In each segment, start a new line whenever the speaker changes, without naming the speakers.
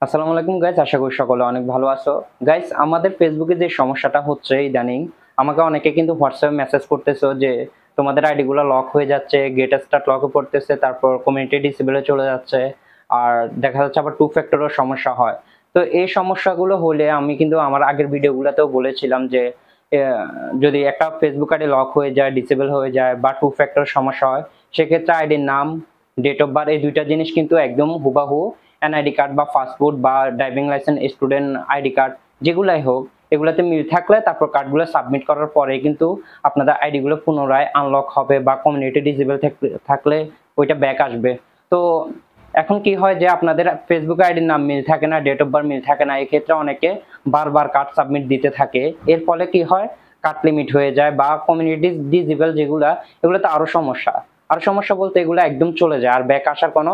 আসসালামু আলাইকুম গাইস, আশা করি সকলে অনেক ভালো আছো। গাইস, আমাদের ফেসবুকে যে সমস্যাটা হচ্ছে ইদানিং, আমাকে অনেকে কিন্তু হোয়াটসঅ্যাপে মেসেজ করতেছো যে তোমাদের আইডি গুলো লক হয়ে যাচ্ছে, গেট স্টার্ট লকে পড়তেছে, তারপর কমিউনিটি ডিসেবলে চলে যাচ্ছে, আর দেখা যাচ্ছে আবার টু ফ্যাক্টরও সমস্যা হয়। তো এই সমস্যাগুলো হলে আমি কিন্তু আমার আগের ভিডিওগুলোতেও বলেছিলাম যে যদি একটা ফেসবুক আইডি লক হয়ে যায়, ডিসেবল হয়ে যায় বা টু ফ্যাক্টর সমস্যা হয়, সেক্ষেত্রে আইডির নাম, ডেট অফ বার্থ, এই দুইটা জিনিস কিন্তু একদম হুবাহু এনআইডি কার্ড বা পাসপোর্ট বা driving licence, student ID card যেগুলাই হোক, এগুলাতে মিল থাকলে তারপর কার্ডগুলো সাবমিট করার পরে কিন্তু আপনাদের আইডি গুলো পুনরায় আনলক হবে বা কমিউনিটি ডিসেবল থাকলে ওইটা ব্যাক আসবে। তো এখন কি হয় যে আপনাদের ফেসবুক আইডির নাম মিল থাকে না, ডেট অফ বার্থ মিল থাকে না, এক্ষেত্রে অনেকে বারবার কার্ড সাবমিট দিতে থাকে। এর ফলে কি হয়, কার্ড লিমিট হয়ে যায় বা কমিউনিটি ডিসেবল যেগুলা, এগুলোতে আরো সমস্যা। আরো সমস্যা বলতে এগুলো একদম চলে যায়, আর ব্যাক আসার কোনো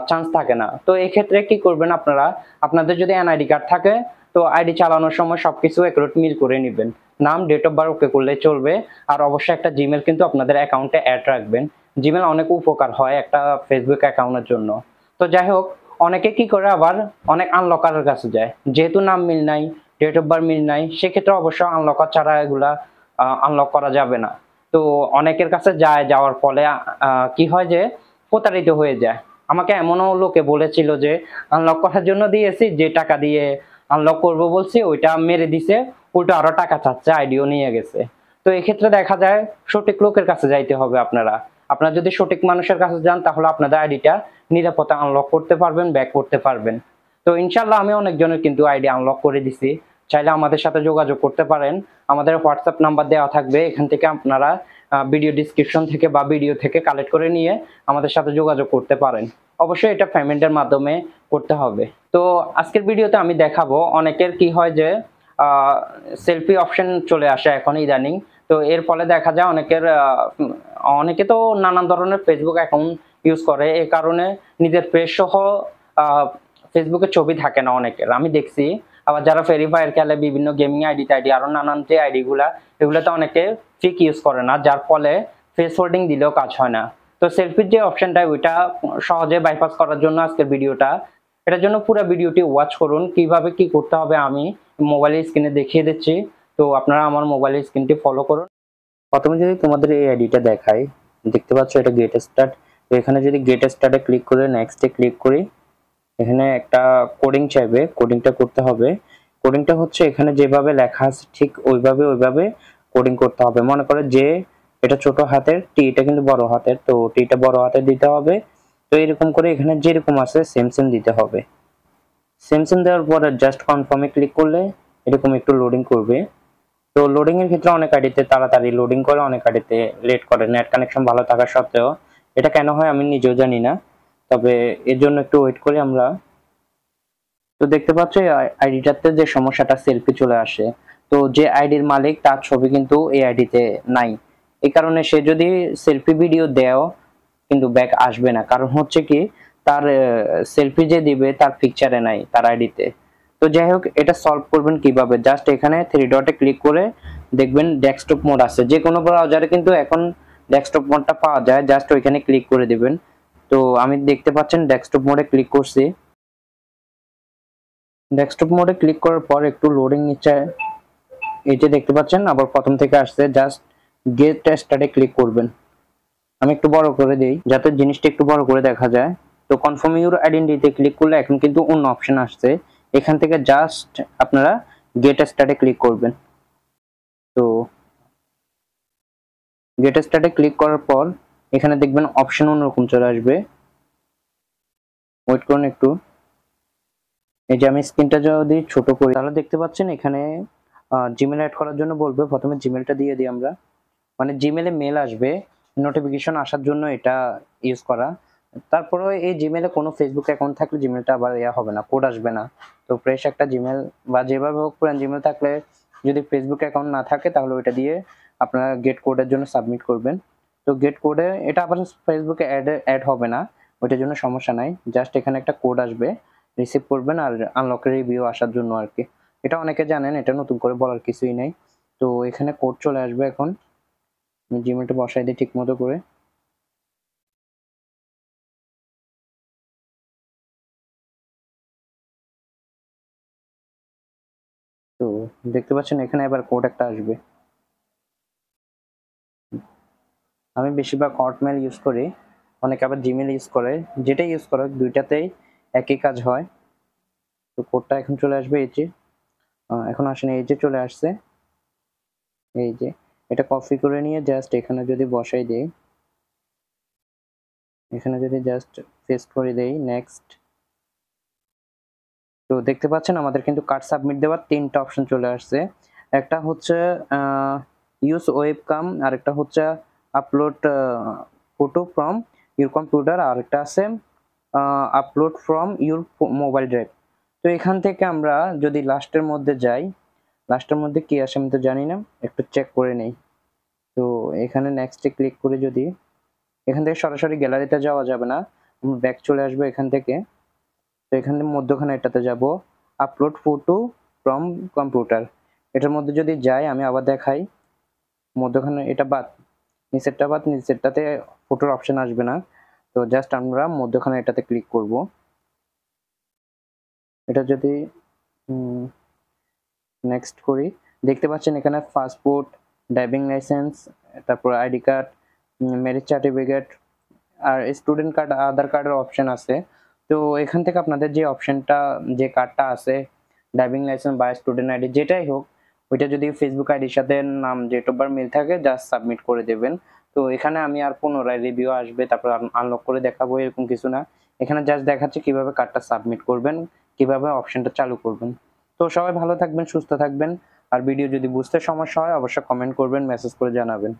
চান্স থাকে না। তো এই ক্ষেত্রে কি করবেন আপনারা, আপনাদের যদি এনআইডি কার্ড থাকে তো আইডি চালানোর সময় সবকিছু একুরেট মিল করে নেবেন, নাম, ডেট অফ বার্থ ওকে করলে চলবে। আর অবশ্যই একটা জিমেল কিন্তু আপনাদের অ্যাকাউন্টে অ্যাড রাখবেন। জিমেল অনেক উপকার হয় একটা ফেসবুক অ্যাকাউন্টের জন্য। তো যাই হোক, অনেকে কি করে আবার অনেক আনলকারের কাছে যায়, যেহেতু নাম মিল নাই, ডেট অফ বার্থ মিল নাই, সেক্ষেত্রে অবশ্য আনলকার ছাড়া এগুলা আনলক করা যাবে না। তো অনেকের কাছে যায়, যাওয়ার ফলে কি হয় যে প্রতারিত হয়ে যায়। আমাকে এমনও লোকে বলেছিল যে আনলক করার জন্য দিয়েছি, যে টাকা দিয়ে আনলক করব বলছি ওইটা মেরে দিছে, উল্টো আরো টাকা চাচ্ছে, আইডিও নিয়ে গেছে। তো এক্ষেত্রে দেখা যায় সঠিক লোকের কাছে যাইতে হবে। আপনারা যদি সঠিক মানুষের কাছে যান তাহলে আপনাদের আইডিটা নিরাপদে আনলক করতে পারবেন, ব্যাক করতে পারবেন। তো ইনশাল্লাহ আমি অনেকজনের কিন্তু আইডি আনলক করে দিছি। চাইলে আমাদের সাথে যোগাযোগ করতে পারেন, আমাদের হোয়াটসঅ্যাপ নাম্বার দেওয়া থাকবে, এখান থেকে আপনারা ভিডিও ডিসক্রিপশন থেকে বা ভিডিও থেকে কালেক্ট করে নিয়ে আমাদের সাথে যোগাযোগ করতে পারেন। অবশ্যই এটা পেমেন্টের মাধ্যমে করতে হবে। তো আজকের ভিডিওতে আমি দেখাবো অনেকের কি হয় যে সেলফি অপশন চলে আসে এখন ইদানিং। তো এর ফলে দেখা যায় অনেকে তো নানান ধরনের ফেসবুক অ্যাকাউন্ট ইউজ করে, এই কারণে নিজের ফেস সহ ফেসবুকে ছবি থাকে না অনেকের, আমি দেখছি। আবার যারা ভেরিফায়ার খেলে, বিভিন্ন গেমিং আইডি টাইডি আরো নানান যে আইডি গুলা, এগুলোতে অনেকে ফিক ইউজ করে না, যার ফলে ফেস হোল্ডিং দিলেও কাজ হয় না। তো সেলফির যে অপশনটা, ওইটা সহজে বাইপাস করার জন্য আজকের ভিডিওটা। এটার জন্য পুরো ভিডিওটি ওয়াচ করুন, কিভাবে কি করতে হবে আমি মোবাইলের স্ক্রিনে দেখিয়ে দিচ্ছি। তো আপনারা আমার মোবাইলের স্ক্রিনটি ফলো করুন। প্রথমে যদি তোমাদের এই আইডিটা দেখাই, দেখতে পাচ্ছ এটা গেট স্টার্ট। তো এখানে যদি গেট স্টার্টে ক্লিক করে নেক্সটে ক্লিক করি, এখানে একটা কোডিং চাইবে, কোডিংটা করতে হবে। কোডিংটা হচ্ছে এখানে যেভাবে লেখা আছে ঠিক ওইভাবে কোডিং করতে হবে। মনে করে যে এটা ছোট হাতের, টি এটা কিন্তু বড় হাতের, তো টিটা বড় হাতের দিতে হবে। তো এরকম করে এখানে যেরকম আছে সেম সেম দিতে হবে। সেম সেম দেওয়ার পরে জাস্ট কনফার্মে ক্লিক করলে এরকম একটু লোডিং করবে। তো লোডিং এর ক্ষেত্রে অনেক আইডিতে তাড়াতাড়ি লোডিং করে, অনেক আইডিতে লেট করে, নেট কানেকশন ভালো থাকা সত্ত্বেও। এটা কেন হয় আমি নিজেও জানি না, তবে এর জন্য একটু ওয়েট করি আমরা। তো দেখতে পাচ্ছ আইডিটাতে যে সমস্যাটা, সেলফি চলে আসে। তো যে আইডির মালিক তার ছবি কিন্তু এই আইডিতে নাই, এই কারণে সে যদি সেলফি ভিডিও দেও কিন্তু ব্যাক আসবে না। কারণ হচ্ছে কি, তার সেলফি যে দিবে তার পিকচারে নাই তার আইডিতে। তো যাই হোক, এটা সলভ করবেন কিভাবে, জাস্ট এখানে থ্রি ডটে ক্লিক করে দেখবেন ডেস্কটপ মোড আছে, যে কোনো ব্রাউজারে কিন্তু এখন ডেস্কটপ মোডটা পাওয়া যায়, জাস্ট ওইখানে ক্লিক করে দিবেন। তো আমি দেখতে পাচ্ছেন ডেস্কটপ মোডে ক্লিক করছি। ডেস্কটপ মোডে ক্লিক করার পর একটু লোডিং নিচ্ছে, এই যে দেখতে পাচ্ছেন আবার প্রথম থেকে আসছে। জাস্ট গেট স্টার্টে ক্লিক করবেন। আমি একটু বড় করে দেই যাতে জিনিসটা একটু বড় করে দেখা যায়। তো কনফার্ম ইউর আইডেন্টিটি ক্লিক করলে এখন কিন্তু অন্য অপশন আসছে, এখান থেকে জাস্ট আপনারা গেট স্টার্টে ক্লিক করবেন। তো গেট স্টার্টে ক্লিক করার পর এখানে দেখবেন অপশন অন্যরকম চলে আসবে, ওয়েট করুন একটু। এই যে আমি স্ক্রিনটা যদি ছোট করি তাহলে দেখতে পাচ্ছেন এখানে জিমেল অ্যাড করার জন্য বলবে, প্রথমে জিমেলটা দিয়ে দিই আমরা। মানে জিমেলে মেল আসবে, নোটিফিকেশন আসার জন্য এটা ইউজ করা। তারপরে এই জিমেলে কোনো ফেসবুক অ্যাকাউন্ট থাকলে জিমেলটা আবার ইয়া হবে না, কোড আসবে না। তো ফ্রেশ একটা জিমেল বা যেভাবে হোক পুরান জিমেল থাকলে, যদি ফেসবুক অ্যাকাউন্ট না থাকে তাহলে ওইটা দিয়ে আপনারা গেট কোডের জন্য সাবমিট করবেন। তো গেট কোডে এটা আবার ফেসবুকে অ্যাড হবে না, ওইটার জন্য সমস্যা নাই। জাস্ট এখানে একটা কোড আসবে, রিসিভ করবেন আর আনলকের রিভিউ আসার জন্য আর কি। এটা অনেকে জানেন, এটা নতুন করে বলার কিছুই নেই। তো এখানে কোড চলে আসবে এখন, আমি জিমেলটা বসাই দিই ঠিক মতো করে। দেখতে পাচ্ছেন এখানে এবার কোড একটা আসবে। আমি বেশিরভাগ হটমেল ইউজ করি, অনেকে আবার জিমেল ইউজ করে, যেটাই ইউজ করো দুইটাতেই একই কাজ হয়। তো কোডটা এখন চলে আসবে, এই যে এখন আসেন, এই যে চলে আসছে। এই যে এটা কপি করে নিয়ে জাস্ট এখানে যদি বসাই দেই, এখানে যদি জাস্ট পেস্ট করে দেই, নেক্সট। তো দেখতে পাচ্ছেন আমাদের কিন্তু কার্ড সাবমিট দেওয়ার 3টা অপশন চলে আসছে। একটা হচ্ছে ইউজ ওয়েবকাম, আরেকটা হচ্ছে upload photo from your computer, আর একটা আছে upload from your mobile drive. তো এখান থেকে আমরা যদি লাস্টের মধ্যে যাই, লাস্টের মধ্যে কি আসে আমি তো জানি না, একটু চেক করে নেই। তো এখানে নেক্সটে ক্লিক করে যদি, এখান থেকে সরাসরি গ্যালারিতে যাওয়া যাবে না, আমরা ব্যাক চলে আসবো এখান থেকে। তো এখানে মধ্যখানে এটাতে যাব, আপলোড ফটো ফ্রম কম্পিউটার। এটার মধ্যে যদি যাই, আমি আবার দেখাই, মধ্যখানে এটা বাদ, নিচেরটা বাদ, নিচেরটাতে ফটোর অপশন আসবে না। তো জাস্ট আমরা মধ্যখানে এটাতে ক্লিক করব। এটা যদি নেক্সট করি, দেখতে পাচ্ছেন এখানে পাসপোর্ট, ড্রাইভিং লাইসেন্স, তারপর আইডি কার্ড, ম্যারেজ সার্টিফিকেট আর স্টুডেন্ট কার্ড, আধার কার্ডের অপশন আছে। তো এখান থেকে আপনাদের যে অপশনটা, যে কার্ডটা আছে, ড্রাইভিং লাইসেন্স বা স্টুডেন্ট আইডি যেটাই হোক, ওইটা যদি ফেসবুক আইডির সাথে নাম ডেট অফ বার্থ মিল থাকে, জাস্ট সাবমিট করে দেবেন। তো এখানে আমি আর পুনরায় রিভিউ আসবে, তারপর আনলক করে দেখাবো এরকম কিছু না। এখানে জাস্ট দেখাচ্ছে কিভাবে কার্ডটা সাবমিট করবেন, কিভাবে অপশনটা চালু করবেন। তো সবাই ভালো থাকবেন, সুস্থ থাকবেন। আর ভিডিও যদি বুঝতে সমস্যা হয় অবশ্যই কমেন্ট করবেন, মেসেজ করে জানাবেন।